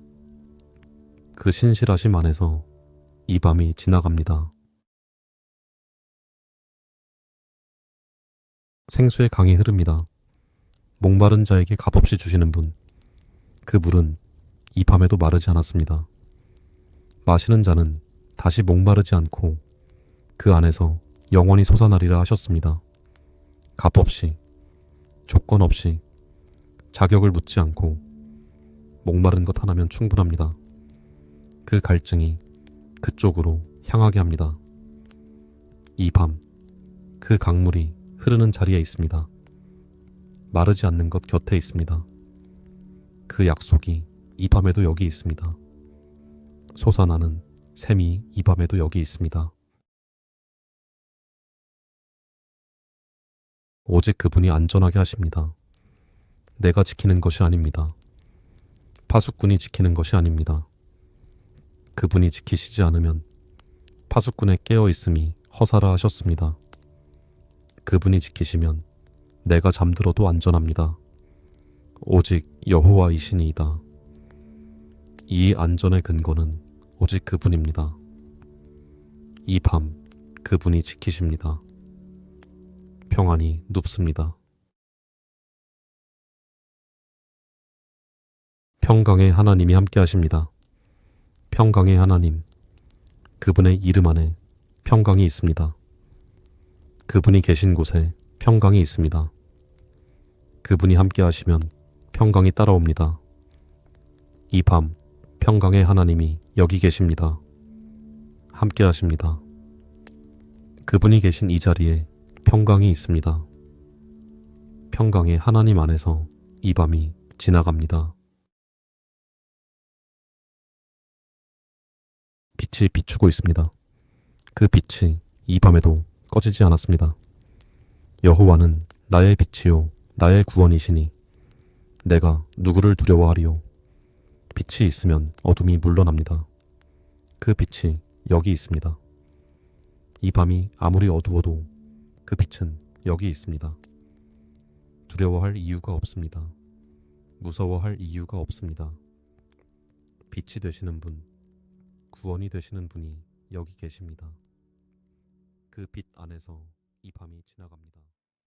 그 신실하심 안에서 이 밤이 지나갑니다. 생수의 강이 흐릅니다. 목마른 자에게 값없이 주시는 분. 그 물은 이 밤에도 마르지 않았습니다. 마시는 자는 다시 목마르지 않고 그 안에서 영원히 솟아나리라 하셨습니다. 값없이, 조건 없이, 자격을 묻지 않고 목마른 것 하나면 충분합니다. 그 갈증이 그쪽으로 향하게 합니다. 이 밤, 그 강물이 흐르는 자리에 있습니다. 마르지 않는 것 곁에 있습니다. 그 약속이 이 밤에도 여기 있습니다. 솟아나는 샘이 이 밤에도 여기 있습니다. 오직 그분이 안전하게 하십니다. 내가 지키는 것이 아닙니다. 파수꾼이 지키는 것이 아닙니다. 그분이 지키시지 않으면 파수꾼의 깨어있음이 허사라 하셨습니다. 그분이 지키시면 내가 잠들어도 안전합니다. 오직 여호와이시니이다. 이 안전의 근거는 오직 그분입니다. 이 밤 그분이 지키십니다. 평안이 눕습니다. 평강의 하나님이 함께 하십니다. 평강의 하나님, 그분의 이름 안에 평강이 있습니다. 그분이 계신 곳에 평강이 있습니다. 그분이 함께 하시면 평강이 따라옵니다. 이 밤 평강의 하나님이 여기 계십니다. 함께 하십니다. 그분이 계신 이 자리에 평강이 있습니다. 평강의 하나님 안에서 이 밤이 지나갑니다. 빛이 비추고 있습니다. 그 빛이 이 밤에도 꺼지지 않았습니다. 여호와는 나의 빛이요 나의 구원이시니 내가 누구를 두려워하리요. 빛이 있으면 어둠이 물러납니다. 그 빛이 여기 있습니다. 이 밤이 아무리 어두워도 그 빛은 여기 있습니다. 두려워할 이유가 없습니다. 무서워할 이유가 없습니다. 빛이 되시는 분, 구원이 되시는 분이 여기 계십니다. 그 빛 안에서 이 밤이 지나갑니다.